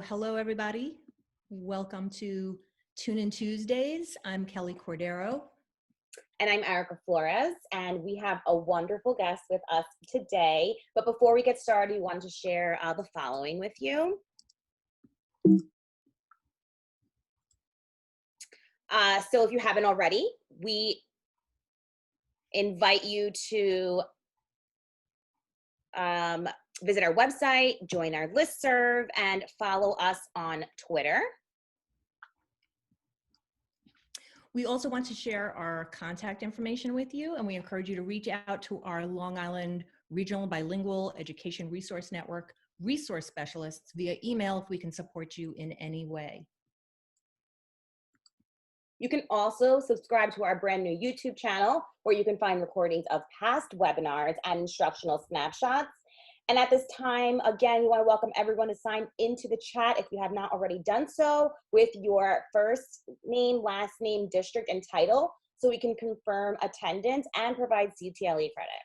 hello everybody. Welcome to Tune In Tuesdays. I'm Kelly Cordero. And I'm Erica Flores, and we have a wonderful guest with us today. But before we get started, we wanted to share the following with you. So if you haven't already, we invite you to visit our website, join our listserv, and follow us on Twitter. We also want to share our contact information with you, and we encourage you to reach out to our Long Island Regional Bilingual Education Resource Network resource specialists via email if we can support you in any way. You can also subscribe to our brand new YouTube channel where you can find recordings of past webinars and instructional snapshots. And at this time, again, we want to welcome everyone to sign into the chat if you have not already done so with your first name, last name, district, and title so we can confirm attendance and provide CTLE credit.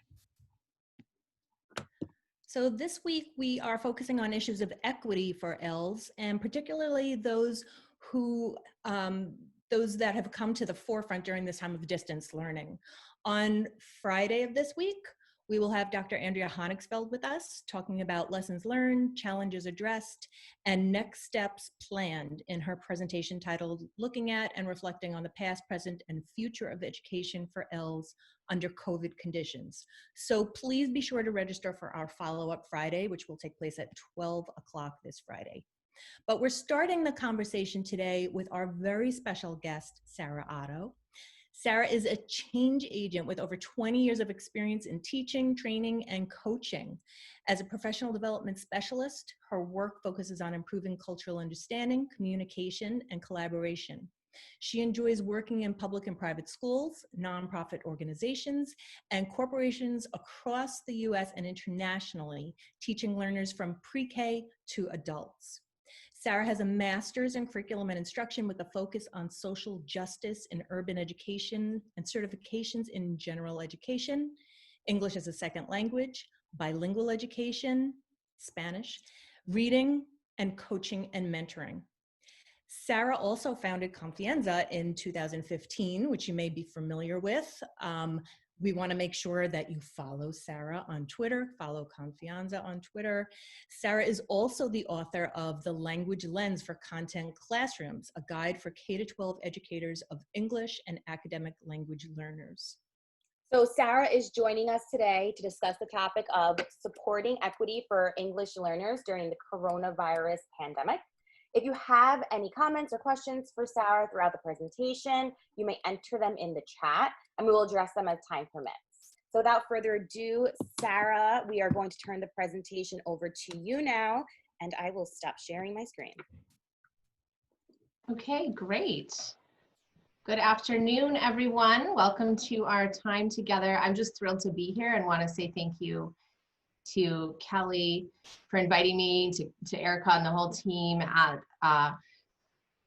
So this week we are focusing on issues of equity for ELLs, and particularly those that have come to the forefront during this time of distance learning. On Friday of this week, we will have Dr. Andrea Honigsfeld with us talking about lessons learned, challenges addressed, and next steps planned in her presentation titled Looking at and Reflecting on the Past, Present, and Future of Education for ELLs Under COVID Conditions. So please be sure to register for our follow-up Friday, which will take place at 12 o'clock this Friday. But we're starting the conversation today with our very special guest, Sarah Ottow. Sarah is a change agent with over 20 years of experience in teaching, training, and coaching. As a professional development specialist, her work focuses on improving cultural understanding, communication, and collaboration. She enjoys working in public and private schools, nonprofit organizations, and corporations across the U.S. and internationally, teaching learners from pre-K to adults. Sarah has a master's in curriculum and instruction with a focus on social justice in urban education and certifications in general education, English as a second language, bilingual education, Spanish, reading, and coaching and mentoring. Sarah also founded Confianza in 2015, which you may be familiar with. We want to make sure that you follow Sarah on Twitter, follow Confianza on Twitter. Sarah is also the author of The Language Lens for Content Classrooms, a guide for K-12 educators of English and academic language learners. So Sarah is joining us today to discuss the topic of supporting equity for English learners during the coronavirus pandemic. If you have any comments or questions for Sarah throughout the presentation, you may enter them in the chat and we will address them as time permits. So without further ado, Sarah, we are going to turn the presentation over to you now, and I will stop sharing my screen. Okay, great. Good afternoon, everyone. Welcome to our time together. I'm just thrilled to be here and want to say thank you to Kelly for inviting me, to Erica and the whole team at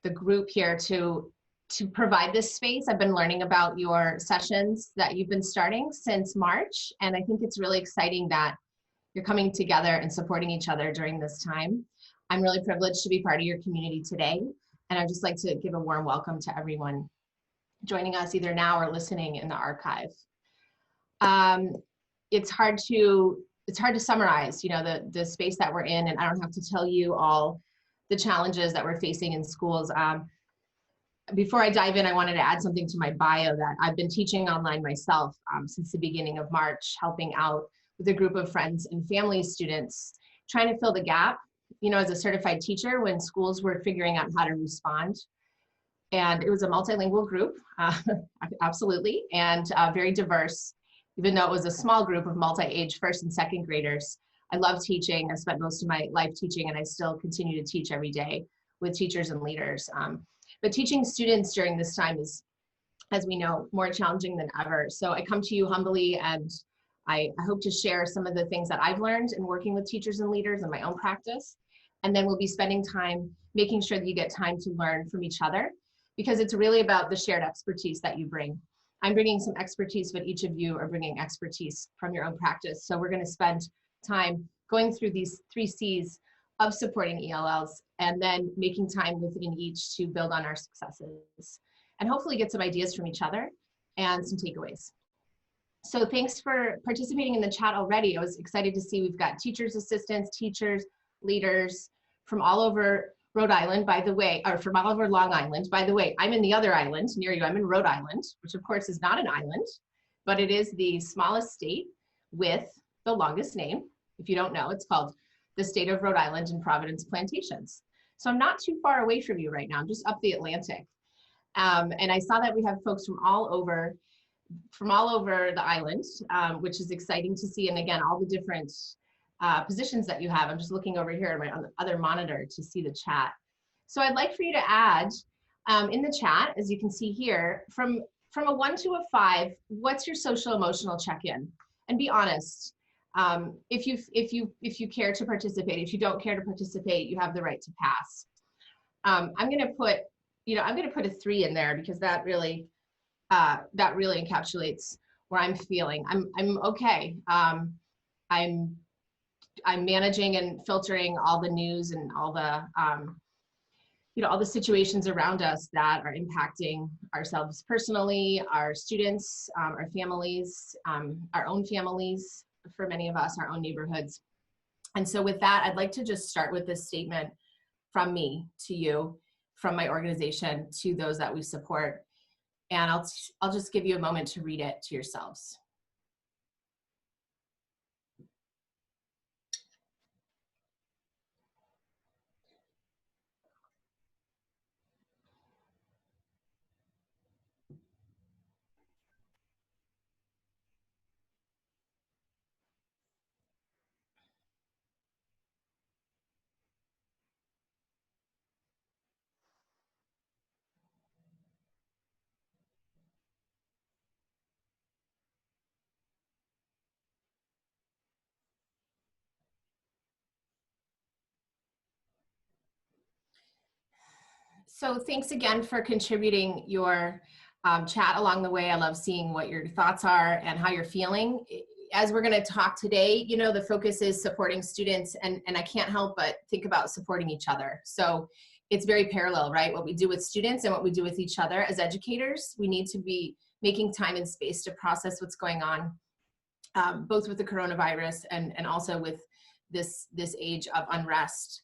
the group here to provide this space. I've been learning about your sessions that you've been starting since March, and I think it's really exciting that you're coming together and supporting each other during this time. I'm really privileged to be part of your community today, and I'd just like to give a warm welcome to everyone joining us either now or listening in the archive. It's hard to summarize, the space that we're in, and I don't have to tell you all the challenges that we're facing in schools. Before I dive in, I wanted to add something to my bio that I've been teaching online myself since the beginning of March, helping out with a group of friends and family students, trying to fill the gap, as a certified teacher when schools were figuring out how to respond. And it was a multilingual group, absolutely, and very diverse. Even though it was a small group of multi-age first and second graders, I love teaching. I spent most of my life teaching, and I still continue to teach every day with teachers and leaders. But teaching students during this time is, as we know, more challenging than ever. So I come to you humbly, and I hope to share some of the things that I've learned in working with teachers and leaders in my own practice. And then we'll be spending time making sure that you get time to learn from each other, because it's really about the shared expertise that you bring. I'm bringing some expertise, but each of you are bringing expertise from your own practice. So we're going to spend time going through these 3 C's of supporting ELLs, and then making time within each to build on our successes and hopefully get some ideas from each other and some takeaways. So thanks for participating in the chat already. I was excited to see we've got teachers' assistants, teachers, leaders from all over Rhode Island, by the way, or from all over Long Island. By the way, I'm in the other island near you. I'm in Rhode Island, which of course is not an island, but it is the smallest state with the longest name. If you don't know, it's called the state of Rhode Island and Providence Plantations. So I'm not too far away from you right now. I'm just up the Atlantic. And I saw that we have folks from all over the island, which is exciting to see. And again, all the different positions that you have. I'm just looking over here on my other monitor to see the chat. So I'd like for you to add in the chat, as you can see here, from a 1 to a 5, what's your social emotional check-in? And be honest. If you care to participate. If you don't care to participate, you have the right to pass. I'm going to put a 3 in there because that really encapsulates where I'm feeling. I'm okay. I'm managing and filtering all the news and all the all the situations around us that are impacting ourselves personally, our students, our families, our own families, for many of us, our own neighborhoods. And so with that, I'd like to just start with this statement from me to you, from my organization to those that we support. And I'll just give you a moment to read it to yourselves. So thanks again for contributing your chat along the way. I love seeing what your thoughts are and how you're feeling. As we're going to talk today, the focus is supporting students, and I can't help but think about supporting each other. So it's very parallel, right? What we do with students and what we do with each other as educators. We need to be making time and space to process what's going on, both with the coronavirus and also with this age of unrest.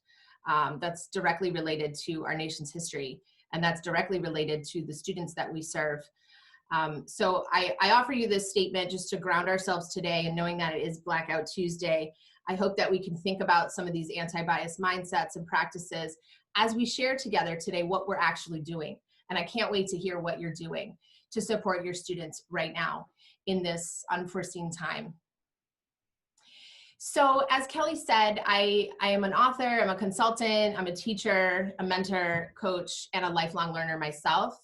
That's directly related to our nation's history, and that's directly related to the students that we serve. So I offer you this statement just to ground ourselves today, and knowing that it is Blackout Tuesday. I hope that we can think about some of these anti-bias mindsets and practices as we share together today what we're actually doing. And I can't wait to hear what you're doing to support your students right now in this unforeseen time. So as Kelly said, I am an author, I'm a consultant, I'm a teacher, a mentor, coach, and a lifelong learner myself.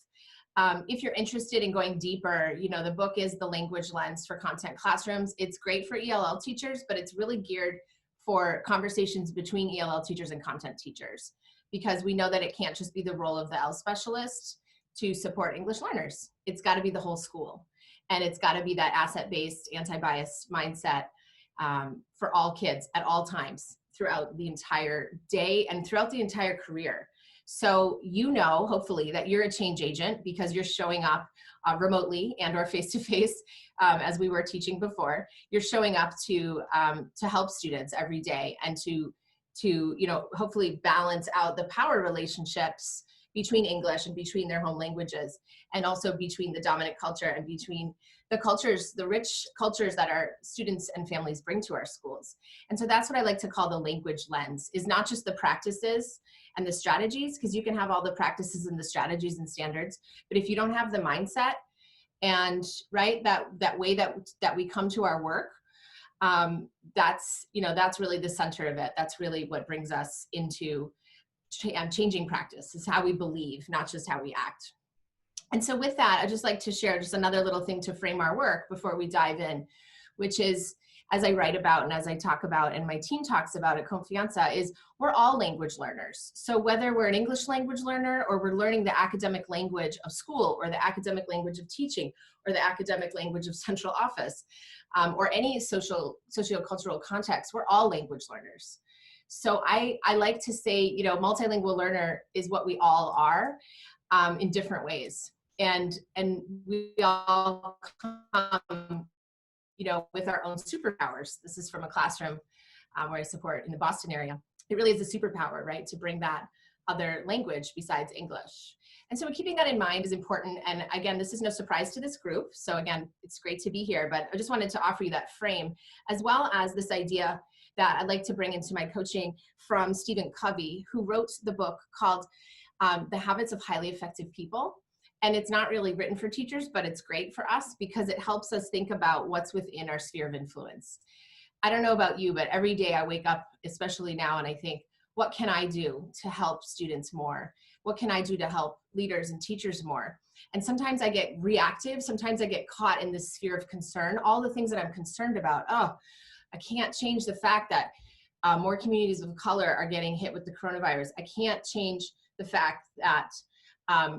If you're interested in going deeper, the book is The Language Lens for Content Classrooms. It's great for ELL teachers, but it's really geared for conversations between ELL teachers and content teachers, because we know that it can't just be the role of the L specialist to support English learners. It's got to be the whole school, and it's got to be that asset-based, anti-bias mindset for all kids at all times throughout the entire day and throughout the entire career. So hopefully, that you're a change agent because you're showing up remotely and or face-to-face, as we were teaching before. You're showing up to help students every day and to hopefully balance out the power relationships between English and between their home languages, and also between the dominant culture and between the cultures, the rich cultures that our students and families bring to our schools. And so that's what I like to call the language lens, is not just the practices and the strategies, because you can have all the practices and the strategies and standards, but if you don't have the mindset and that way that we come to our work, that's really the center of it. That's really what brings us into changing practice. Is how we believe, not just how we act. And so with that, I'd just like to share just another little thing to frame our work before we dive in, which is, as I write about and as I talk about and my team talks about at Confianza, is we're all language learners. So whether we're an English language learner or we're learning the academic language of school or the academic language of teaching or the academic language of central office or any sociocultural context, we're all language learners. So I like to say, you know, multilingual learner is what we all are, in different ways. And we all come, you know, with our own superpowers. This is from a classroom where I support in the Boston area. It really is a superpower, right? To bring that other language besides English. And so keeping that in mind is important. And again, this is no surprise to this group. So again, it's great to be here, but I just wanted to offer you that frame, as well as this idea that I'd like to bring into my coaching from Stephen Covey, who wrote the book called The Habits of Highly Effective People. And it's not really written for teachers, but it's great for us because it helps us think about what's within our sphere of influence. I don't know about you, but every day I wake up, especially now, and I think, what can I do to help students more? What can I do to help leaders and teachers more? And sometimes I get reactive. Sometimes I get caught in this sphere of concern. All the things that I'm concerned about, oh, I can't change the fact that more communities of color are getting hit with the coronavirus. I can't change the fact that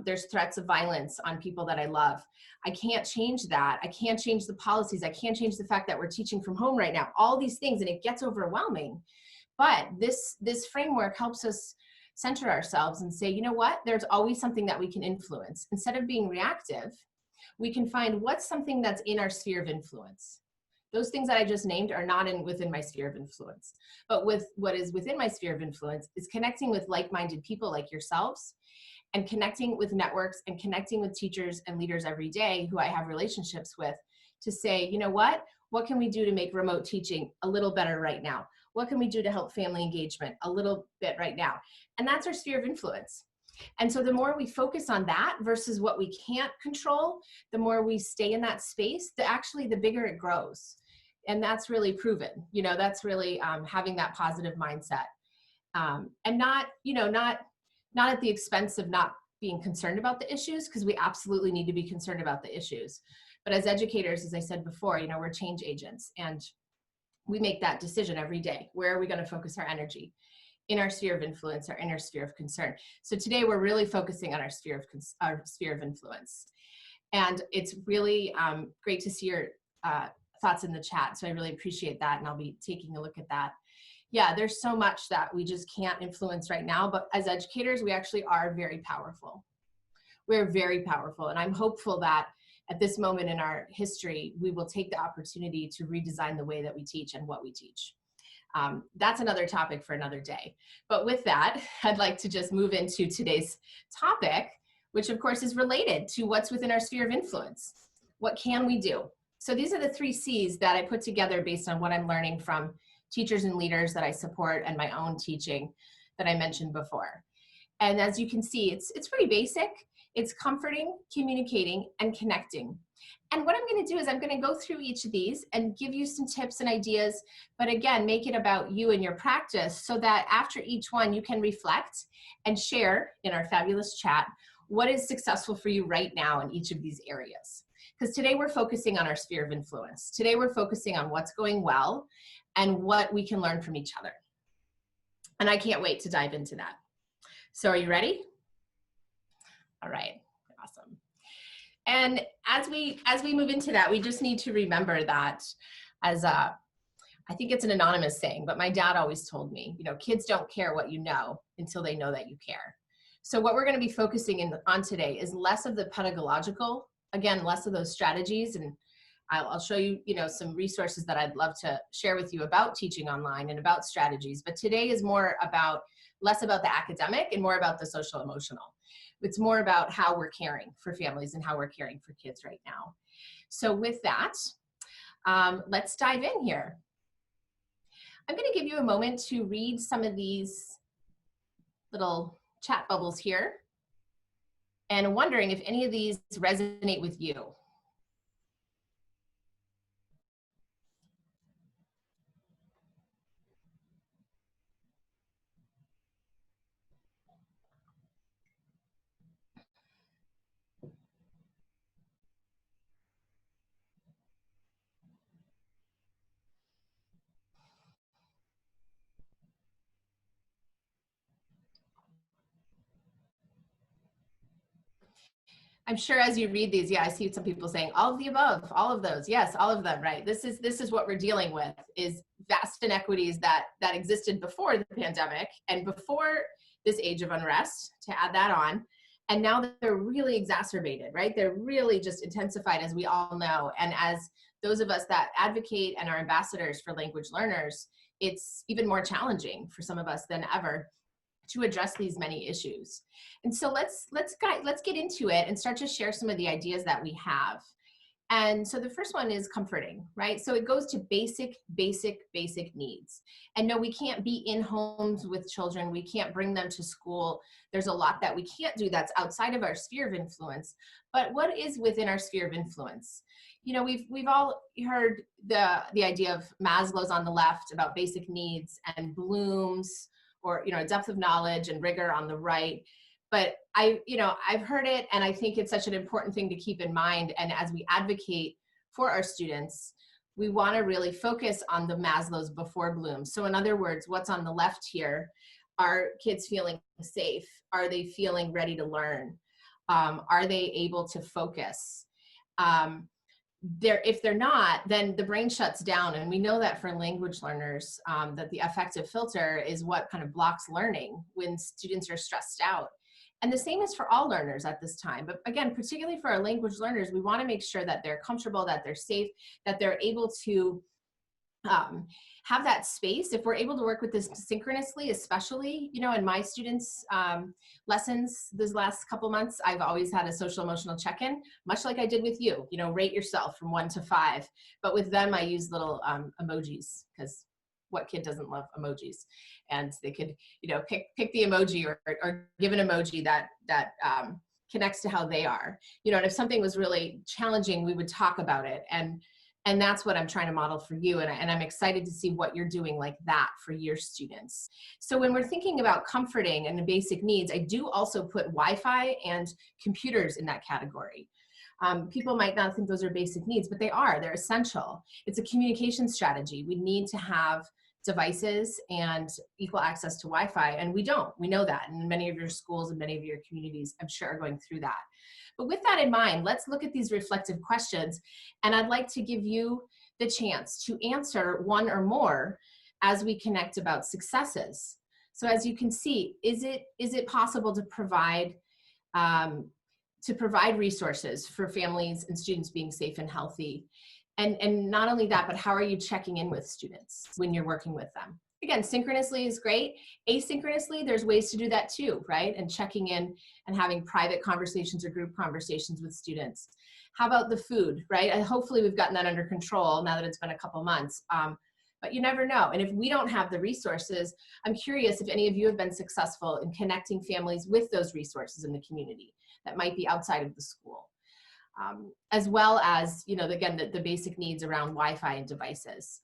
there's threats of violence on people that I love. I can't change that. I can't change the policies. I can't change the fact that we're teaching from home right now. All these things, and it gets overwhelming. But this framework helps us center ourselves and say, you know what? There's always something that we can influence. Instead of being reactive, we can find what's something that's in our sphere of influence. Those things that I just named are not within my sphere of influence. But with what is within my sphere of influence is connecting with like-minded people like yourselves, and connecting with networks and connecting with teachers and leaders every day who I have relationships with, to say, you know what can we do to make remote teaching a little better right now? What can we do to help family engagement a little bit right now? And that's our sphere of influence. And so the more we focus on that versus what we can't control, the more we stay in that space, the bigger it grows. And that's really proven. You know, that's really having that positive mindset. And not at the expense of not being concerned about the issues, because we absolutely need to be concerned about the issues. But as educators, as I said before, you know, we're change agents, and we make that decision every day. Where are we going to focus our energy? In our sphere of influence or in our sphere of concern? So today we're really focusing on our sphere of influence. And it's really great to see your thoughts in the chat. So I really appreciate that. And I'll be taking a look at that. Yeah, there's so much that we just can't influence right now, but as educators, we actually are very powerful. We're very powerful. And I'm hopeful that at this moment in our history, we will take the opportunity to redesign the way that we teach and what we teach. That's another topic for another day. But with that, I'd like to just move into today's topic, which of course is related to what's within our sphere of influence. What can we do? So these are the 3 C's that I put together based on what I'm learning from teachers and leaders that I support and my own teaching that I mentioned before. And as you can see, it's pretty basic. It's comforting, communicating, and connecting. And what I'm going to do is I'm going to go through each of these and give you some tips and ideas, but again, make it about you and your practice so that after each one you can reflect and share in our fabulous chat what is successful for you right now in each of these areas. Because today we're focusing on our sphere of influence. Today we're focusing on what's going well and what we can learn from each other. And I can't wait to dive into that. So are you ready? All right, awesome. And as we move into that, we just need to remember that I think it's an anonymous saying, but my dad always told me, you know, kids don't care what you know until they know that you care. So what we're going to be focusing on today is less of the pedagogical, again, less of those strategies, and I'll show you, you know, some resources that I'd love to share with you about teaching online and about strategies. But today is less about the academic and more about the social emotional. It's more about how we're caring for families and how we're caring for kids right now. So with that, let's dive in here. I'm going to give you a moment to read some of these little chat bubbles here and wondering if any of these resonate with you. I'm sure as you read these, yeah, I see some people saying all of the above, all of those. Yes, all of them, right? This is what we're dealing with, is vast inequities that existed before the pandemic and before this age of unrest, to add that on. And now they're really exacerbated, right? They're really just intensified, as we all know. And as those of us that advocate and are ambassadors for language learners, it's even more challenging for some of us than ever to address these many issues. And so let's get into it and start to share some of the ideas that we have. And so the first one is comforting, right? So it goes to basic needs. And no, we can't be in homes with children. We can't bring them to school. There's a lot that we can't do that's outside of our sphere of influence. But what is within our sphere of influence? You know, we've all heard the idea of Maslow's on the left about basic needs, and Bloom's, or, you know, depth of knowledge and rigor on the right. But I've heard it, and I think it's such an important thing to keep in mind. And as we advocate for our students, we want to really focus on the Maslow's before Bloom's. So in other words, what's on the left here? Are kids feeling safe? Are they feeling ready to learn? Are they able to focus? If they're not, then the brain shuts down. And we know that for language learners, that the affective filter is what kind of blocks learning when students are stressed out. And the same is for all learners at this time. But again, particularly for our language learners, we want to make sure that they're comfortable, that they're safe, that they're able to have that space. If we're able to work with this synchronously, especially, you know, in my students' lessons this last couple months, I've always had a social emotional check-in, much like I did with you, you know, rate yourself from 1 to 5. But with them, I use little emojis, because what kid doesn't love emojis? And they could, you know, pick the emoji or give an emoji that connects to how they are, you know. And if something was really challenging, we would talk about it. And that's what I'm trying to model for you. And I'm excited to see what you're doing like that for your students. So when we're thinking about comforting and the basic needs, I do also put Wi-Fi and computers in that category. People might not think those are basic needs, but they are. They're essential. It's a communication strategy. We need to have devices and equal access to Wi-Fi, and we don't. We know that. And many of your schools and many of your communities, I'm sure, are going through that. But with that in mind, let's look at these reflective questions. And I'd like to give you the chance to answer one or more as we connect about successes. So as you can see, is it possible to provide resources for families and students being safe and healthy? And not only that, but how are you checking in with students when you're working with them? Again, synchronously is great. Asynchronously, there's ways to do that too, right? And checking in and having private conversations or group conversations with students. How about the food, right? And hopefully we've gotten that under control now that it's been a couple months. But you never know. And if we don't have the resources, I'm curious if any of you have been successful in connecting families with those resources in the community that might be outside of the school. As well as, you know, again, the basic needs around Wi-Fi and devices.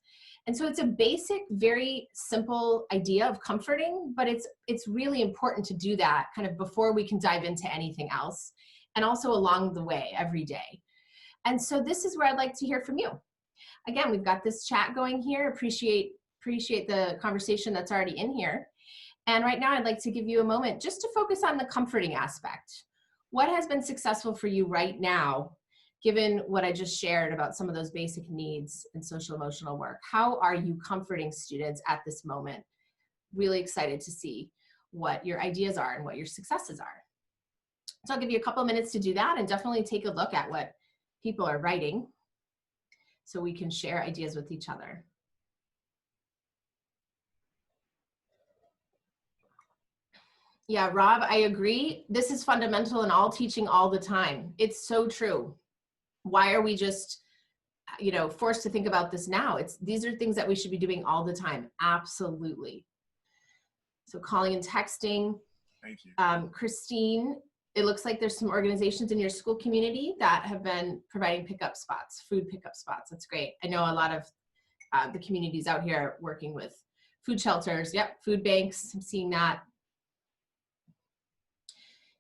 And so it's a basic, very simple idea of comforting, but it's really important to do that kind of before we can dive into anything else, and also along the way, every day. And so this is where I'd like to hear from you. Again, we've got this chat going here. Appreciate the conversation that's already in here. And right now I'd like to give you a moment just to focus on the comforting aspect. What has been successful for you right now, given what I just shared about some of those basic needs and social emotional work? How are you comforting students at this moment? Really excited to see what your ideas are and what your successes are. So I'll give you a couple minutes to do that, and definitely take a look at what people are writing so we can share ideas with each other. Yeah, Rob, I agree. This is fundamental in all teaching all the time. It's so true. Why are we just, you know, forced to think about this now? These are things that we should be doing all the time. Absolutely. So calling and texting. Thank you. Christine, it looks like there's some organizations in your school community that have been providing pickup spots, food pickup spots. That's great. I know a lot of the communities out here are working with food shelters. Yep, food banks. I'm seeing that.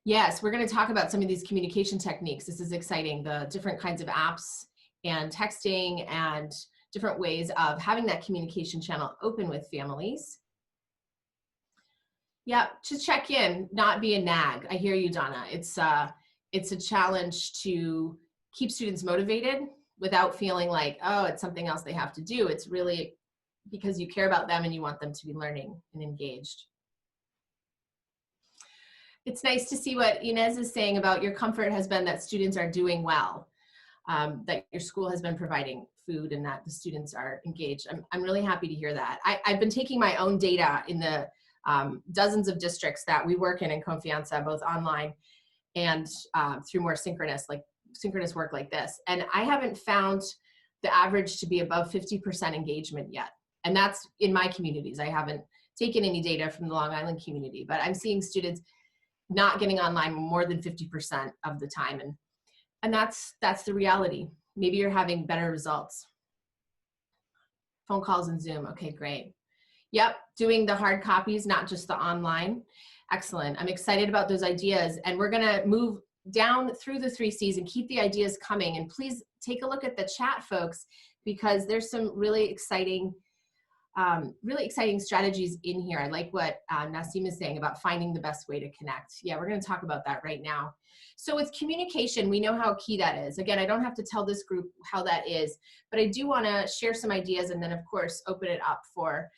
Yes, we're going to talk about some of these communication techniques. This is exciting, the different kinds of apps and texting and different ways of having that communication channel open with families. Yeah, to check in, not be a nag. I hear you, Donna. It's it's a challenge to keep students motivated without feeling like, oh, it's something else they have to do. It's really because you care about them and you want them to be learning and engaged. It's nice to see what Inez is saying about your comfort has been that students are doing well, that your school has been providing food and that the students are engaged. I'm really happy to hear that. I've been taking my own data in the dozens of districts that we work in Confianza, both online and through more synchronous work like this. And I haven't found the average to be above 50% engagement yet. And that's in my communities. I haven't taken any data from the Long Island community, but I'm seeing students not getting online more than 50% of the time. And that's the reality. Maybe you're having better results. Phone calls and Zoom. Okay, great. Yep, doing the hard copies, not just the online. Excellent. I'm excited about those ideas. And we're going to move down through the 3 C's and keep the ideas coming. And please take a look at the chat, folks, because there's some really exciting strategies in here. I like what Nasim is saying about finding the best way to connect. Yeah, we're going to talk about that right now. So with communication, we know how key that is. Again, I don't have to tell this group how that is, but I do want to share some ideas and then, of course, open it up for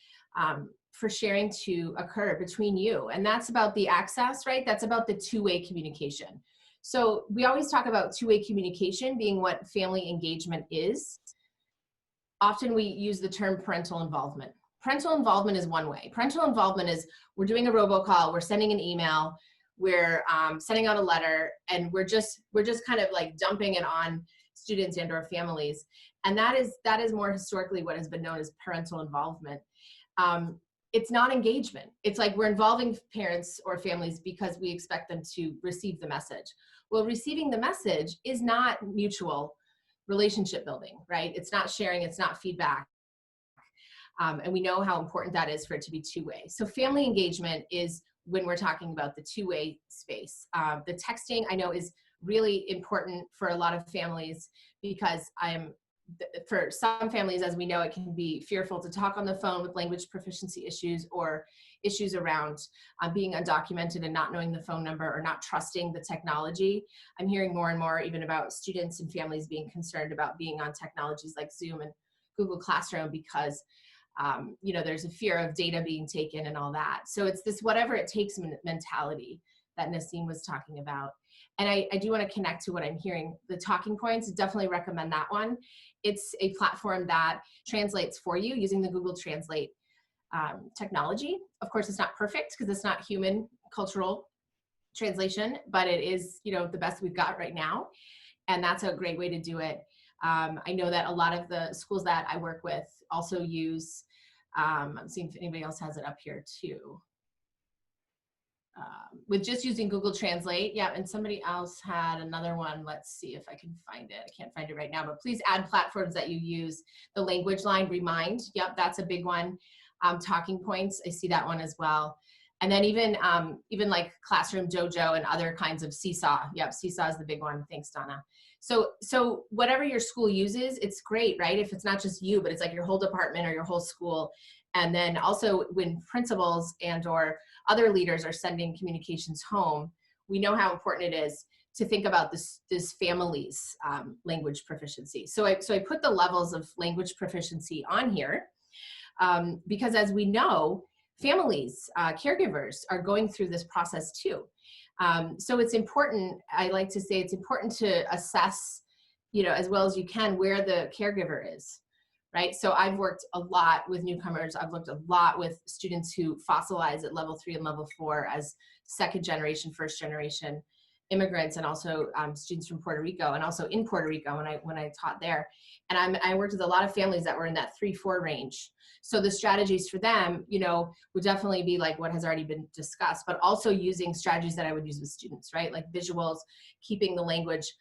sharing to occur between you. And that's about the access, right? That's about the two-way communication. So we always talk about two-way communication being what family engagement is. Often we use the term parental involvement. Parental involvement is one way. Parental involvement is we're doing a robocall, we're sending an email, we're sending out a letter, and we're just kind of like dumping it on students and or families. And that is more historically what has been known as parental involvement. It's not engagement. It's like we're involving parents or families because we expect them to receive the message. Well, receiving the message is not mutual relationship building, right? It's not sharing, it's not feedback. And we know how important that is for it to be two-way. So family engagement is when we're talking about the two-way space. The texting I know is really important for a lot of families because for some families, as we know, it can be fearful to talk on the phone with language proficiency issues or issues around being undocumented and not knowing the phone number or not trusting the technology. I'm hearing more and more even about students and families being concerned about being on technologies like Zoom and Google Classroom because there's a fear of data being taken and all that. So it's this whatever it takes mentality that Nasim was talking about. And I do want to connect to what I'm hearing. The talking points, definitely recommend that one. It's a platform that translates for you using the Google Translate technology. Of course, it's not perfect because it's not human cultural translation, but it is, the best we've got right now. And that's a great way to do it. I know that a lot of the schools that I work with also use, I'm seeing if anybody else has it up here too. With just using Google Translate. Yeah, and somebody else had another one. Let's see if I can find it. I can't find it right now, but please add platforms that you use. The language line, Remind. Yep, that's a big one. Talking points, I see that one as well. And then even like Classroom Dojo and other kinds of Seesaw. Yep, Seesaw is the big one. Thanks, Donna. So whatever your school uses, it's great, right? If it's not just you, but it's like your whole department or your whole school. And then also when principals and or other leaders are sending communications home, we know how important it is to think about this family's language proficiency. So I put the levels of language proficiency on here because as we know, families, caregivers are going through this process too. So it's important, I like to say it's important to assess, as well as you can where the caregiver is. Right? So I've worked a lot with newcomers. I've worked a lot with students who fossilize at level 3 and level 4 as second generation, first generation immigrants, and also students from Puerto Rico, and also in Puerto Rico when I taught there. And I worked with a lot of families that were in that 3-4 range. So the strategies for them, would definitely be like what has already been discussed, but also using strategies that I would use with students, right? Like visuals, keeping the language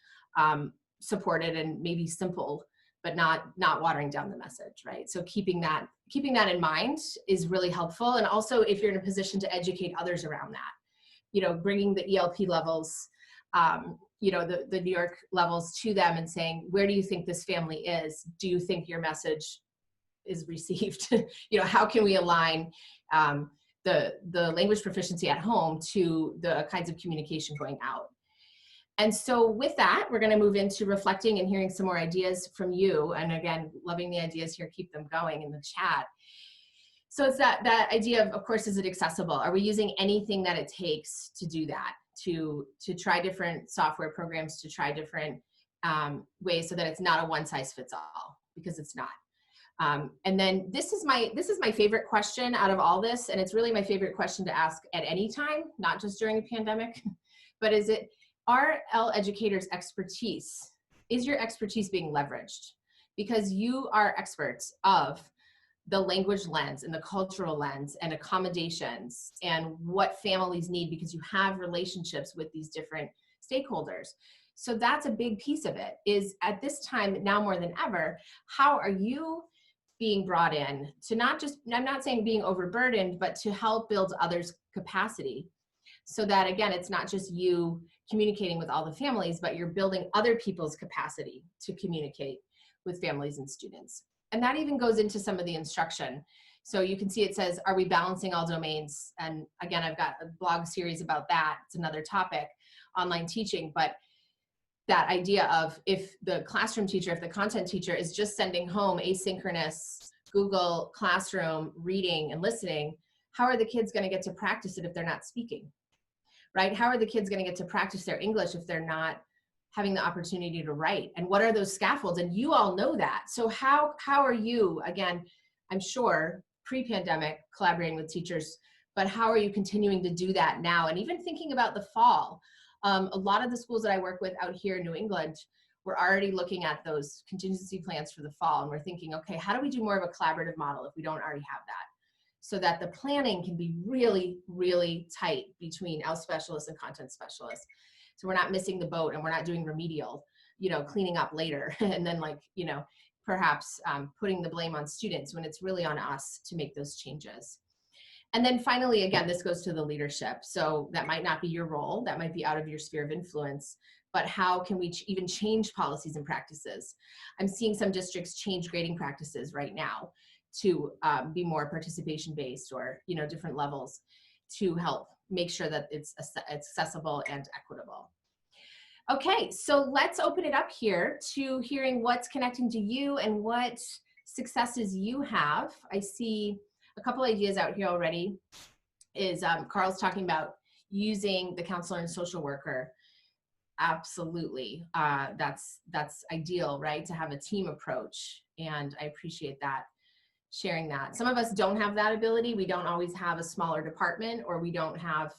supported and maybe simple, but not watering down the message, right? So keeping that in mind is really helpful. And also if you're in a position to educate others around that, bringing the ELP levels, the New York levels to them and saying, where do you think this family is? Do you think your message is received? How can we align the language proficiency at home to the kinds of communication going out? And so with that, we're going to move into reflecting and hearing some more ideas from you. And again, loving the ideas here, keep them going in the chat. So it's that idea of course, is it accessible? Are we using anything that it takes to do that? To try different software programs, to try different ways so that it's not a one size fits all, because it's not. And then this is my favorite question out of all this, and it's really my favorite question to ask at any time, not just during a pandemic, but are L educators' expertise, is your expertise being leveraged? Because you are experts of the language lens and the cultural lens and accommodations and what families need, because you have relationships with these different stakeholders. So that's a big piece of it, is at this time, now more than ever, how are you being brought in to not just, I'm not saying being overburdened, but to help build others' capacity, so that again, it's not just you communicating with all the families, but you're building other people's capacity to communicate with families and students. And that even goes into some of the instruction. So you can see it says, are we balancing all domains? And again, I've got a blog series about that. It's another topic, online teaching. But that idea of, if the classroom teacher, if the content teacher is just sending home asynchronous Google Classroom reading and listening, how are the kids going to get to practice it if they're not speaking, right? How are the kids going to get to practice their English if they're not having the opportunity to write? And what are those scaffolds? And you all know that. So how are you, again, I'm sure pre-pandemic collaborating with teachers, but how are you continuing to do that now? And even thinking about the fall, a lot of the schools that I work with out here in New England, we're already looking at those contingency plans for the fall. And we're thinking, okay, how do we do more of a collaborative model if we don't already have that? So that the planning can be really, really tight between L specialists and content specialists. So we're not missing the boat, and we're not doing remedial, cleaning up later. And then perhaps putting the blame on students when it's really on us to make those changes. And then finally, again, this goes to the leadership. So that might not be your role, that might be out of your sphere of influence, but how can we even change policies and practices? I'm seeing some districts change grading practices right now to be more participation-based, or different levels, to help make sure that it's accessible and equitable. Okay, so let's open it up here to hearing what's connecting to you and what successes you have. I see a couple ideas out here already. Is Carl's talking about using the counselor and social worker. Absolutely, that's ideal, right? To have a team approach, and I appreciate that, sharing that. Some of us don't have that ability. We don't always have a smaller department, or we don't have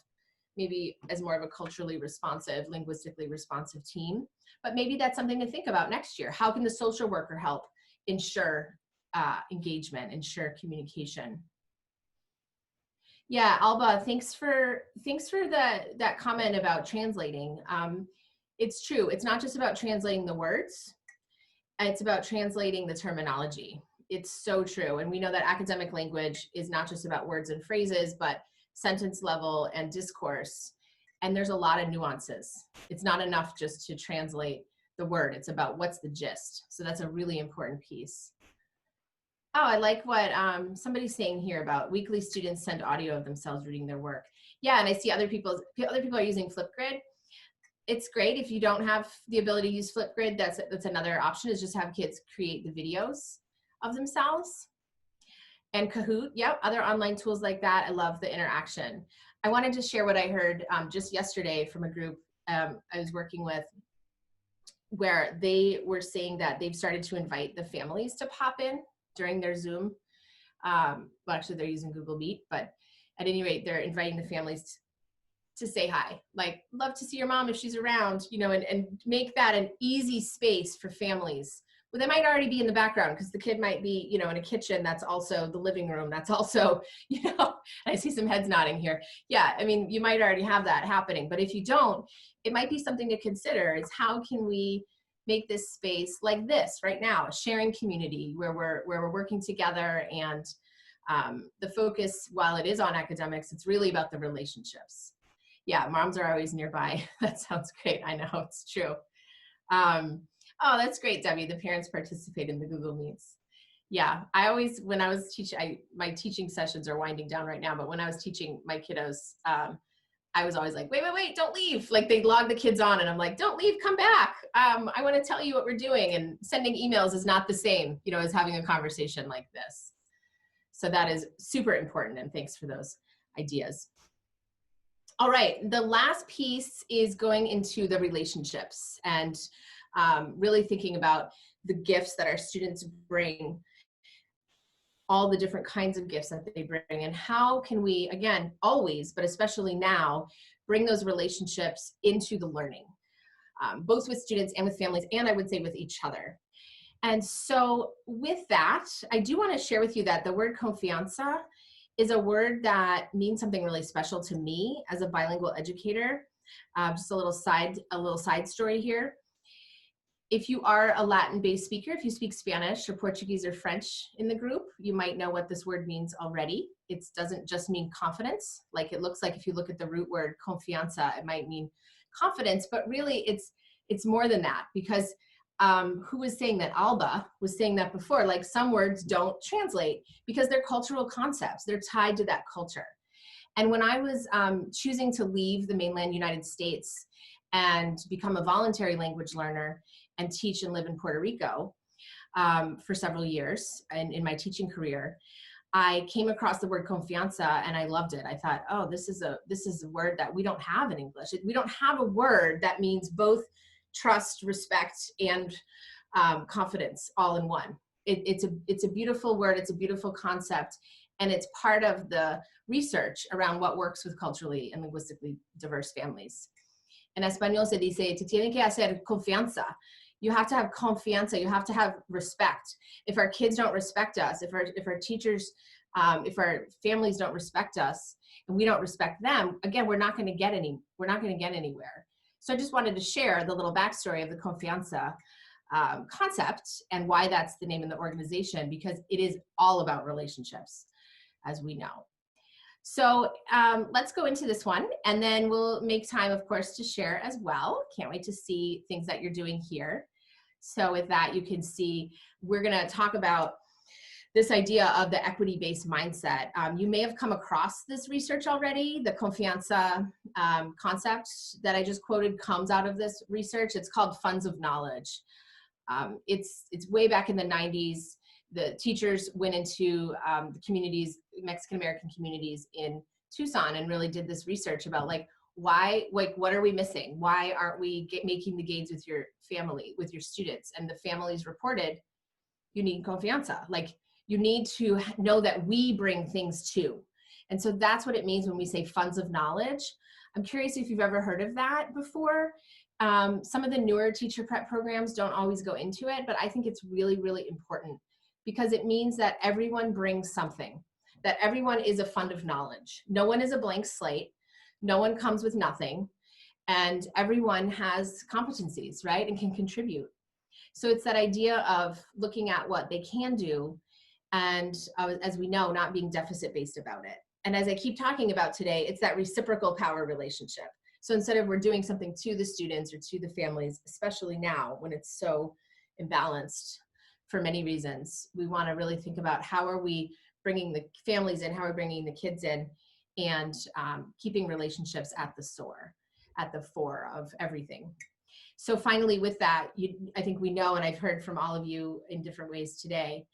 maybe as more of a culturally responsive, linguistically responsive team. But maybe that's something to think about next year. How can the social worker help ensure engagement, ensure communication? Yeah, Alba, thanks for that comment about translating. It's true. It's not just about translating the words. It's about translating the terminology. It's so true. And we know that academic language is not just about words and phrases, but sentence level and discourse. And there's a lot of nuances. It's not enough just to translate the word. It's about what's the gist. So that's a really important piece. Oh, I like what somebody's saying here about weekly students send audio of themselves reading their work. Yeah, and I see other people are using Flipgrid. It's great if you don't have the ability to use Flipgrid. That's another option, is just have kids create the videos of themselves. And Kahoot, yep, other online tools like that. I love the interaction. I wanted to share what I heard just yesterday from a group I was working with, where they were saying that they've started to invite the families to pop in during their Zoom. Well, actually they're using Google Meet, but at any rate, they're inviting the families to say hi, like, love to see your mom if she's around, and make that an easy space for families. Well, they might already be in the background, because the kid might be, in a kitchen that's also the living room, that's also, I see some heads nodding here. Yeah, I mean, you might already have that happening, but if you don't, it might be something to consider, is how can we make this space like this right now, a sharing community where we're working together, and the focus, while it is on academics, it's really about the relationships. Yeah, moms are always nearby. That sounds great. I know, it's true. Oh, that's great, Debbie. The parents participate in the Google Meets. Yeah, I always, when I was teaching, my teaching sessions are winding down right now, but when I was teaching my kiddos, I was always like, wait, don't leave. Like they'd log the kids on and I'm like, don't leave, come back. I want to tell you what we're doing. And sending emails is not the same, you know, as having a conversation like this. So that is super important, and thanks for those ideas. All right, the last piece is going into the relationships and really thinking about the gifts that our students bring, all the different kinds of gifts that they bring, and how can we, again, always, but especially now, bring those relationships into the learning, both with students and with families, and I would say with each other. And so with that, I do want to share with you that the word confianza is a word that means something really special to me as a bilingual educator. Just a little side story here. If you are a Latin-based speaker, if you speak Spanish or Portuguese or French in the group, you might know what this word means already. It doesn't just mean confidence, like it looks like if you look at the root word confianza, it might mean confidence, but really it's more than that, because who was saying that? Alba was saying that before, like some words don't translate because they're cultural concepts. They're tied to that culture. And when I was choosing to leave the mainland United States and become a voluntary language learner and teach and live in Puerto Rico for several years in my teaching career, I came across the word confianza and I loved it. I thought, oh, this is a word that we don't have in English. We don't have a word that means both trust, respect, and confidence all in one. It's a beautiful word. It's a beautiful concept. And it's part of the research around what works with culturally and linguistically diverse families. En español se dice, te tienen que hacer confianza. You have to have confianza. You have to have respect. If our kids don't respect us, if our teachers, if our families don't respect us, and we don't respect them, again, we're not going to get anywhere. So I just wanted to share the little backstory of the Confianza concept and why that's the name of the organization, because it is all about relationships, as we know. So let's go into this one, and then we'll make time, of course, to share as well. Can't wait to see things that you're doing here. So with that, you can see we're going to talk about this idea of the equity-based mindset. You may have come across this research already. The Confianza concept that I just quoted comes out of this research. It's called funds of knowledge. It's way back in the 90s. The teachers went into the communities, Mexican-American communities in Tucson, and really did this research about what are we missing? Why aren't we making the gains with your family, with your students? And the families reported, you need confianza. Like, you need to know that we bring things too. And so that's what it means when we say funds of knowledge. I'm curious if you've ever heard of that before. Some of the newer teacher prep programs don't always go into it, but I think it's really, really important, because it means that everyone brings something, that everyone is a fund of knowledge. No one is a blank slate. No one comes with nothing, and everyone has competencies, right, and can contribute. So it's that idea of looking at what they can do, and as we know, not being deficit-based about it. And as I keep talking about today, it's that reciprocal power relationship. So instead of we're doing something to the students or to the families, especially now when it's so imbalanced for many reasons, we want to really think about how are we bringing the families in, how are we bringing the kids in, and keeping relationships at the fore of everything. So finally, with that, I think we know, and I've heard from all of you in different ways today,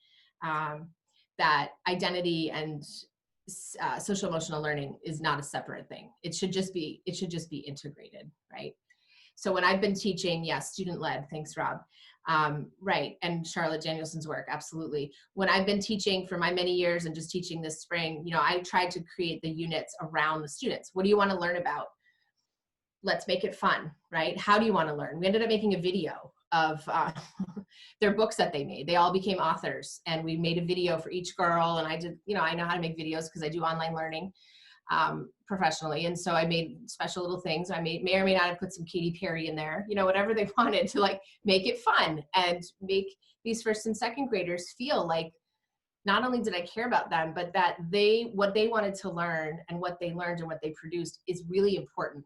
that identity and social emotional learning is not a separate thing. It should just be integrated, right? So when I've been teaching, yes, student-led, thanks, Rob. Right, and Charlotte Danielson's work, absolutely. When I've been teaching for my many years and just teaching this spring, I tried to create the units around the students. What do you want to learn about? Let's make it fun, right? How do you want to learn? We ended up making a video of their books that they made. They all became authors, and we made a video for each girl, and I did, I know how to make videos because I do online learning professionally. And so I made special little things. I may or may not have put some Katy Perry in there, whatever they wanted to make it fun and make these first and second graders feel like not only did I care about them, but that what they wanted to learn and what they learned and what they produced is really important.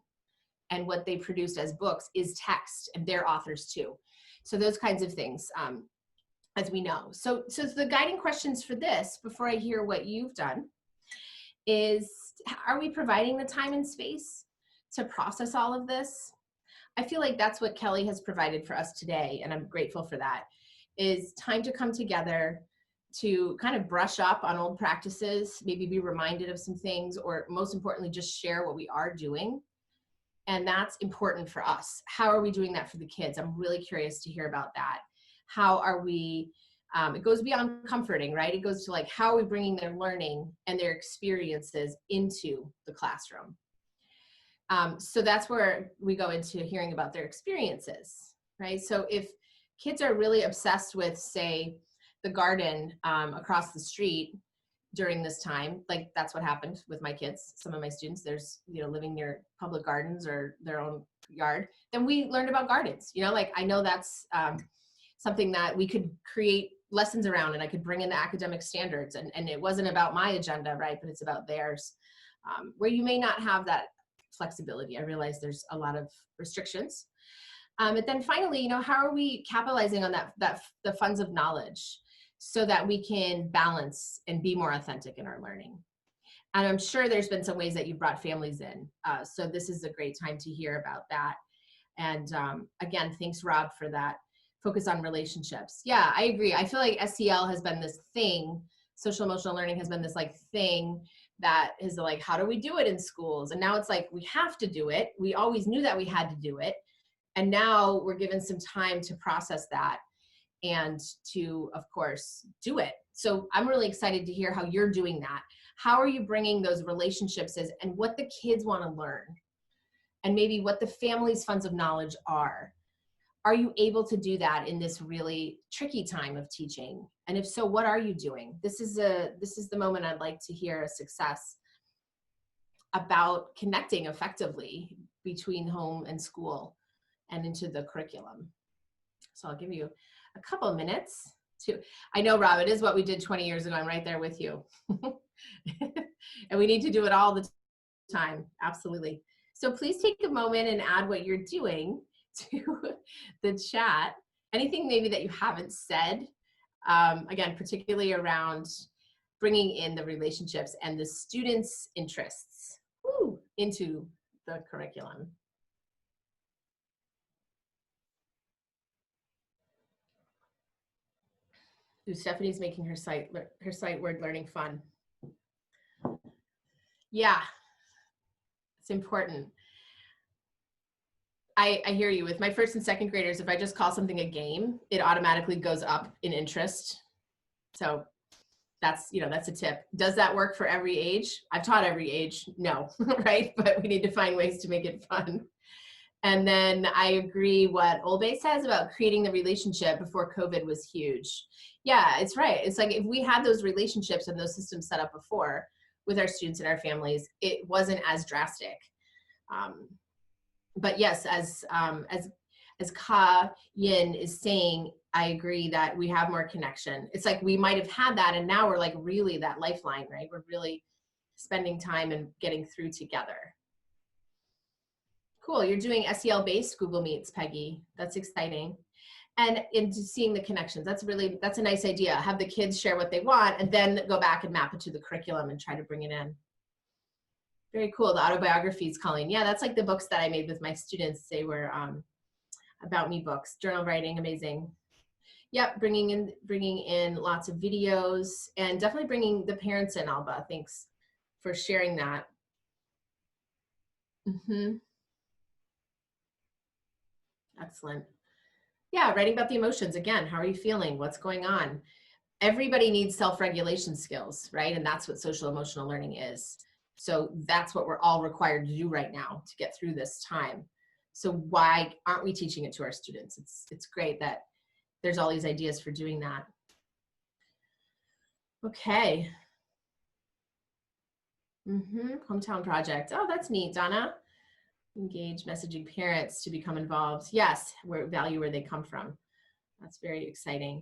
And what they produced as books is text, and they're authors too. So those kinds of things, as we know. So the guiding questions for this, before I hear what you've done, is, are we providing the time and space? to process all of this. I feel like that's what Kelly has provided for us today, and I'm grateful for that, is time to come together to kind of brush up on old practices, maybe be reminded of some things, or most importantly, just share what we are doing. And that's important for us. How are we doing that for the kids? I'm really curious to hear about that. How are we, it goes beyond comforting, right? It goes to like, how are we bringing their learning and their experiences into the classroom? So that's where we go into hearing about their experiences, right? So if kids are really obsessed with, say, the garden across the street during this time, like that's what happened with my kids, some of my students, there's, living near public gardens or their own yard, then we learned about gardens, like I know that's something that we could create lessons around, and I could bring in the academic standards, and it wasn't about my agenda, right, but it's about theirs, where you may not have that flexibility. I realize there's a lot of restrictions. And then finally, how are we capitalizing on the funds of knowledge so that we can balance and be more authentic in our learning? And I'm sure there's been some ways that you've brought families in. So this is a great time to hear about that. And again, thanks, Rob, for that focus on relationships. Yeah, I agree. I feel like SEL has been this thing, social emotional learning has been this like thing that is like, how do we do it in schools? And now it's like, we have to do it. We always knew that we had to do it. And now we're given some time to process that and to, of course, do it. So I'm really excited to hear how you're doing that. How are you bringing those relationships and what the kids want to learn, and maybe what the family's funds of knowledge are? Are you able to do that in this really tricky time of teaching? And if so, what are you doing? This is the moment I'd like to hear a success about connecting effectively between home and school and into the curriculum. So I'll give you a couple of minutes to, I know, Rob, it is what we did 20 years ago. I'm right there with you. And we need to do it all the time. Absolutely. So please take a moment and add what you're doing to the chat. Anything maybe that you haven't said, again, particularly around bringing in the relationships and the students' interests into the curriculum. Ooh, Stephanie's making her site word learning fun. Yeah, it's important. I hear you. With my first and second graders, if I just call something a game, it automatically goes up in interest. So that's a tip. Does that work for every age? I've taught every age, no, right? But we need to find ways to make it fun. And then I agree what Olbe says about creating the relationship before COVID was huge. Yeah, it's right. It's like if we had those relationships and those systems set up before with our students and our families, it wasn't as drastic. But yes, as Ka Yin is saying, I agree that we have more connection. It's like we might have had that, and now we're like really that lifeline, right? We're really spending time and getting through together. Cool, you're doing SEL-based Google Meets, Peggy. That's exciting. And into seeing the connections, that's a nice idea. Have the kids share what they want and then go back and map it to the curriculum and try to bring it in. Very cool, the autobiographies, Colleen. Yeah, that's like the books that I made with my students. They were about me books, journal writing, amazing. Yep, bringing in lots of videos and definitely bringing the parents in, Alba. Thanks for sharing that. Excellent. Yeah, writing about the emotions. Again, how are you feeling? What's going on? Everybody needs self-regulation skills, right? And that's what social emotional learning is. So that's what we're all required to do right now to get through this time. So why aren't we teaching it to our students? It's great that there's all these ideas for doing that. Okay. Hometown project. Oh, that's neat, Donna. Engage messaging parents to become involved. Yes, value where they come from. That's very exciting.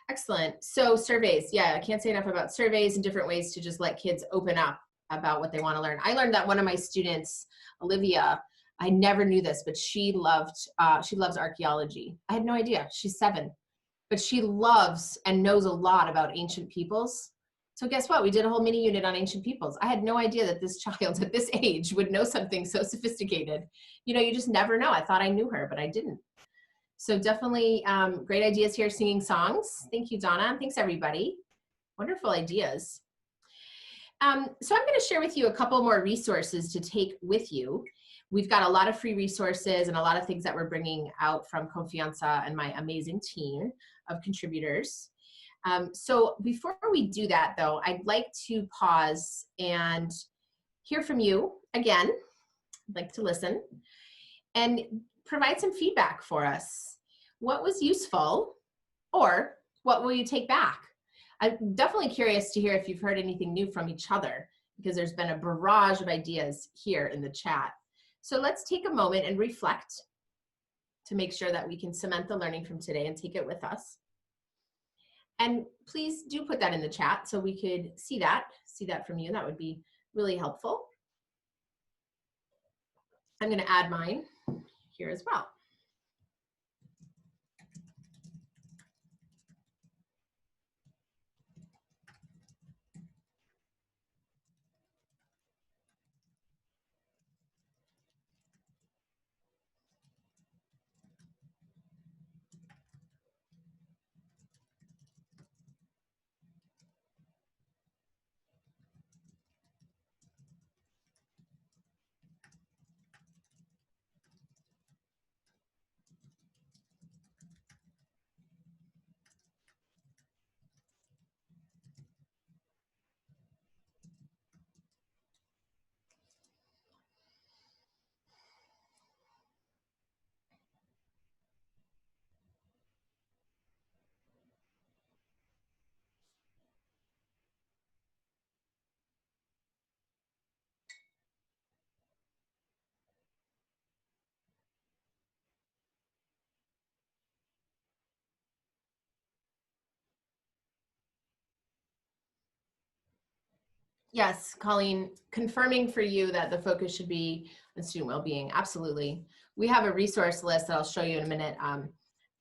Excellent. So surveys. Yeah, I can't say enough about surveys and different ways to just let kids open up about what they want to learn. I learned that one of my students, Olivia, I never knew this, but she loves archaeology. I had no idea. She's 7, but she loves and knows a lot about ancient peoples. So guess what? We did a whole mini unit on ancient peoples. I had no idea that this child at this age would know something so sophisticated. You know, you just never know. I thought I knew her, but I didn't. So definitely great ideas here, singing songs. Thank you, Donna, and thanks everybody. Wonderful ideas. So I'm going to share with you a couple more resources to take with you. We've got a lot of free resources and a lot of things that we're bringing out from Confianza and my amazing team of contributors. So before we do that though, I'd like to pause and hear from you again. I'd like to listen and provide some feedback for us. What was useful, or what will you take back? I'm definitely curious to hear if you've heard anything new from each other, because there's been a barrage of ideas here in the chat. So let's take a moment and reflect to make sure that we can cement the learning from today and take it with us. And please do put that in the chat so we could see that from you. That would be really helpful. I'm going to add mine here as well. Yes, Colleen, confirming for you that the focus should be on student well-being. Absolutely. We have a resource list that I'll show you in a minute on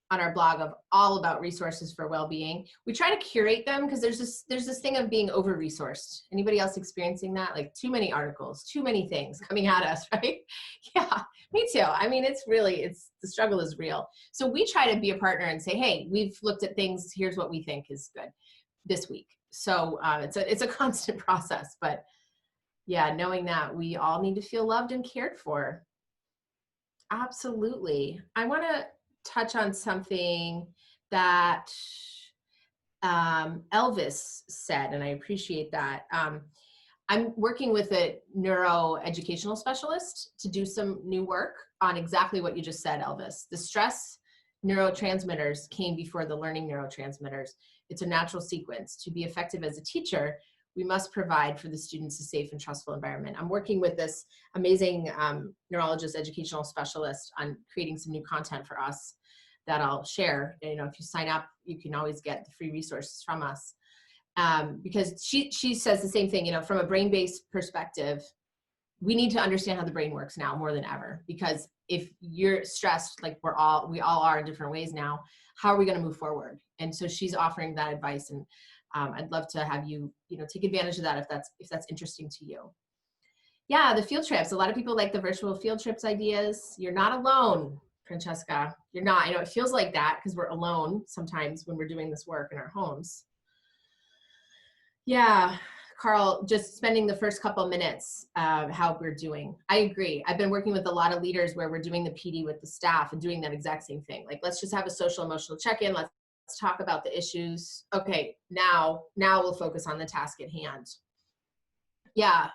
our blog of all about resources for well-being. We try to curate them because there's this thing of being over-resourced. Anybody else experiencing that? Like too many articles, too many things coming at us, right? Yeah, me too. I mean, the struggle is real. So we try to be a partner and say, hey, we've looked at things, here's what we think is good this week. So it's a constant process, but yeah, knowing that we all need to feel loved and cared for. Absolutely. I want to touch on something that Elvis said, and I appreciate that. I'm working with a neuroeducational specialist to do some new work on exactly what you just said, Elvis. The stress neurotransmitters came before the learning neurotransmitters. It's a natural sequence. To be effective as a teacher, we must provide for the students a safe and trustful environment. I'm working with this amazing neurologist, educational specialist on creating some new content for us that I'll share. You know, if you sign up, you can always get the free resources from us. Because she says the same thing, you know, from a brain-based perspective, we need to understand how the brain works now more than ever, because if you're stressed, like we all are in different ways now, how are we going to move forward? And so she's offering that advice, and I'd love to have you, take advantage of that if that's interesting to you. Yeah, the field trips. A lot of people like the virtual field trips ideas. You're not alone, Francesca. You're not. I know it feels like that because we're alone sometimes when we're doing this work in our homes. Yeah, Carl, just spending the first couple of minutes how we're doing. I agree. I've been working with a lot of leaders where we're doing the PD with the staff and doing that exact same thing. Like, let's just have a social emotional check-in. Let's talk about the issues. Okay, now we'll focus on the task at hand. Yeah,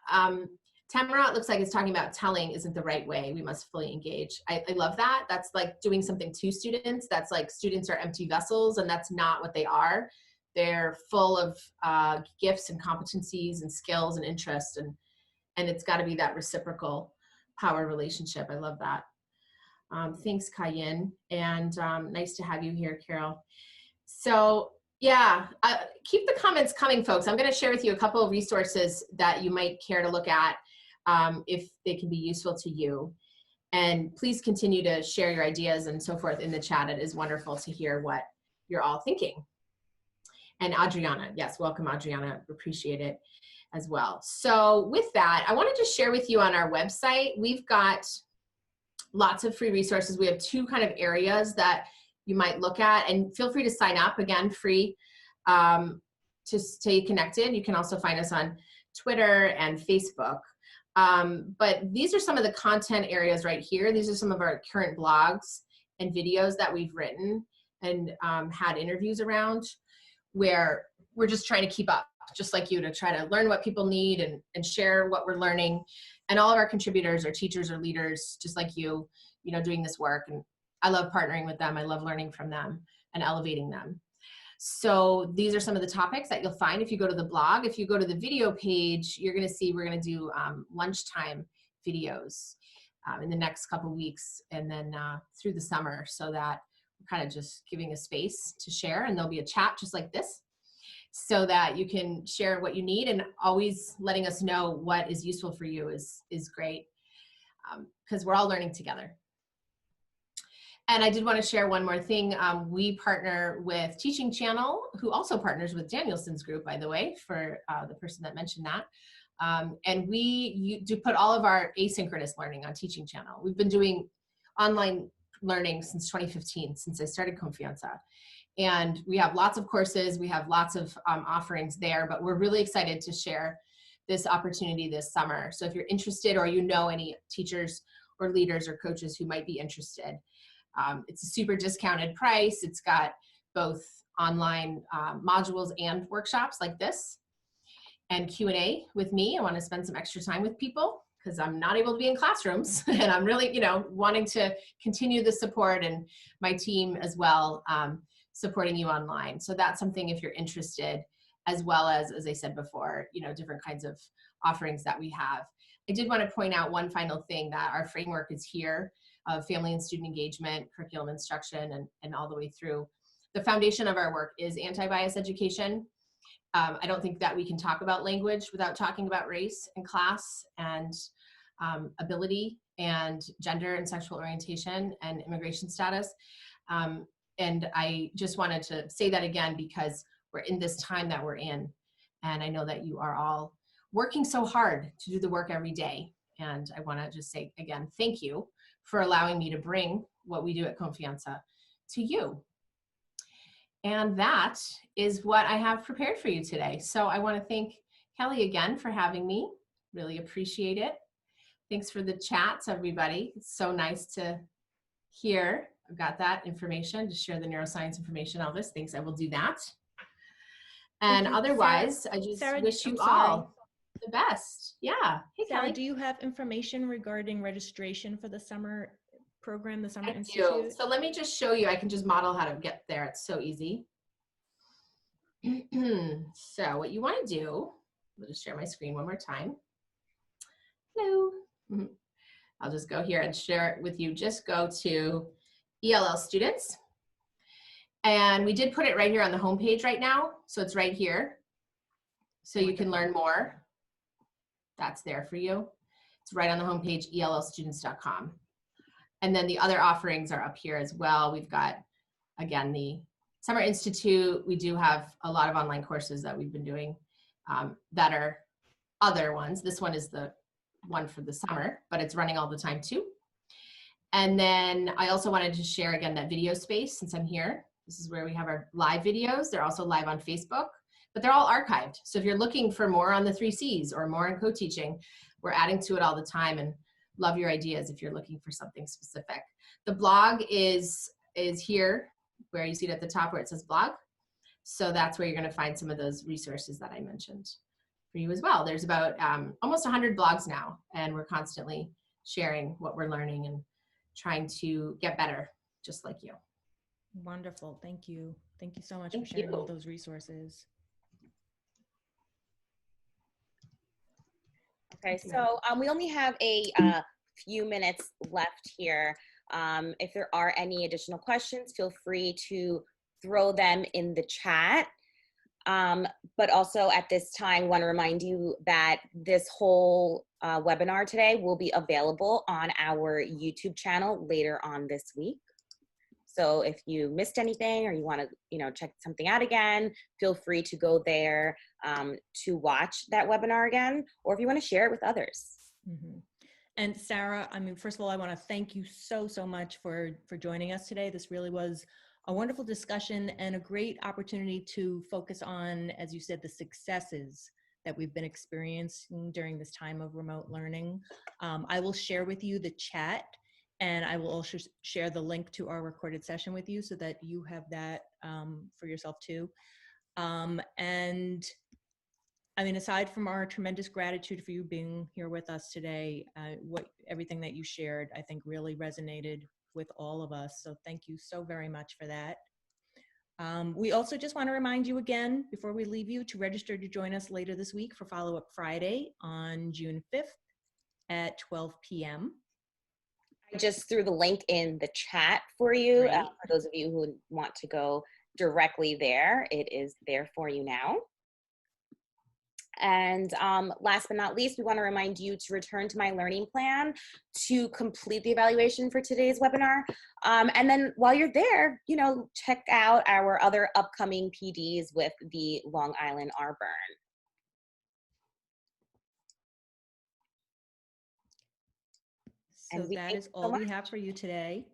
Tamara, it looks like it's talking about telling isn't the right way. We must fully engage. I love that. That's like doing something to students. That's like students are empty vessels, and that's not what they are. They're full of gifts and competencies and skills and interests, and it's got to be that reciprocal power relationship. I love that. Thanks, Cayenne, and nice to have you here, Carol. So yeah, keep the comments coming, folks. I'm going to share with you a couple of resources that you might care to look at if they can be useful to you. And please continue to share your ideas and so forth in the chat. It is wonderful to hear what you're all thinking. And Adriana, yes, welcome Adriana, appreciate it as well. So with that, I want to just share with you on our website, we've got lots of free resources. We have 2 kind of areas that you might look at, and feel free to sign up, again, free, to stay connected. You can also find us on Twitter and Facebook. But these are some of the content areas right here. These are some of our current blogs and videos that we've written and had interviews around, where we're just trying to keep up, just like you, to try to learn what people need and share what we're learning. And all of our contributors are teachers or leaders, just like you know, doing this work. And I love partnering with them. I love learning from them and elevating them. So these are some of the topics that you'll find if you go to the blog. If you go to the video page, you're going to see we're going to do lunchtime videos in the next couple weeks, and then through the summer, so that we're kind of just giving a space to share. And there'll be a chat just like this, so that you can share what you need, and always letting us know what is useful for you is great, because we're all learning together. And I did want to share one more thing. We partner with Teaching Channel, who also partners with Danielson's group, by the way, for the person that mentioned that. And we do put all of our asynchronous learning on Teaching Channel. We've been doing online learning since 2015, since I started Confianza. And we have lots of courses, we have lots of offerings there, but we're really excited to share this opportunity this summer. So if you're interested, or you know any teachers or leaders or coaches who might be interested, it's a super discounted price. It's got both online modules and workshops like this, and Q&A with me. I want to spend some extra time with people because I'm not able to be in classrooms, and I'm really, you know, wanting to continue the support, and my team as well, supporting you online. So that's something if you're interested, as well as I said before, you know, different kinds of offerings that we have. I did want to point out one final thing, that our framework is here of family and student engagement, curriculum instruction, and all the way through. The foundation of our work is anti-bias education. I don't think that we can talk about language without talking about race and class and ability and gender and sexual orientation and immigration status. And I just wanted to say that again, because we're in this time that we're in. And I know that you are all working so hard to do the work every day. And I want to just say again, thank you for allowing me to bring what we do at Confianza to you. And that is what I have prepared for you today. So I want to thank Kelly again for having me. Really appreciate it. Thanks for the chats, everybody. It's so nice to hear. I've got that information to share the neuroscience information, Elvis. Thanks, I will do that. And otherwise, I just wish you all the best. Yeah. Hey, Sarah, Kelly. do you have information regarding registration for the summer program, the Summer I Institute? do. So let me just show you. I can just model how to get there. It's so easy. So what you want to do, I'll just share my screen one more time. Hello. I'll just go here and share it with you. Just go to ELL Students. And we did put it right here on the homepage right now. So it's right here. So you can learn more. That's there for you. It's right on the homepage, ellstudents.com. And then the other offerings are up here as well. We've got, again, the Summer Institute. We do have a lot of online courses that we've been doing that are other ones. This one is the one for the summer, but it's running all the time too. And then I also wanted to share again that video space since I'm here. This is where we have our live videos. They're also live on Facebook, but they're all archived. So if you're looking for more on the 3 C's or more in co-teaching, we're adding to it all the time, and love your ideas if you're looking for something specific. The blog is here where you see it at the top where it says blog. So that's where you're going to find some of those resources that I mentioned for you as well. There's about almost 100 blogs now, and we're constantly sharing what we're learning and trying to get better, just like you. Wonderful. Thank you. Thank you so much for sharing all those resources. Okay, so we only have a few minutes left here. If there are any additional questions, feel free to throw them in the chat. But also at this time, I want to remind you that this whole webinar today will be available on our YouTube channel later on this week. So if you missed anything or you want to, check something out again, feel free to go there to watch that webinar again, or if you want to share it with others. Mm-hmm. And Sarah, I mean, first of all, I want to thank you so much for joining us today. This really was a wonderful discussion and a great opportunity to focus on, as you said, the successes that we've been experiencing during this time of remote learning. I will share with you the chat, and I will also share the link to our recorded session with you so that you have that for yourself too. And I mean, aside from our tremendous gratitude for you being here with us today, everything that you shared, I think really resonated with all of us. So thank you so very much for that. We also just want to remind you again, before we leave you, to register to join us later this week for Follow-Up Friday on June 5th at 12 p.m. I just threw the link in the chat for you. Great. For those of you who want to go directly there, it is there for you now. And last but not least, we want to remind you to return to My Learning Plan to complete the evaluation for today's webinar. And then while you're there, check out our other upcoming PDs with the Long Island R.BERN. So that is all we have for you today.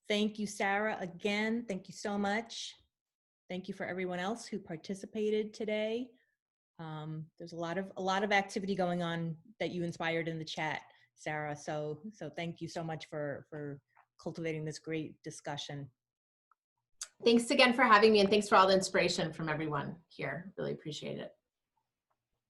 Thank you, Sarah, again. Thank you so much. Thank you for everyone else who participated today. There's a lot of activity going on that you inspired in the chat, Sarah. So thank you so much for cultivating this great discussion. Thanks again for having me, and thanks for all the inspiration from everyone here. Really appreciate it.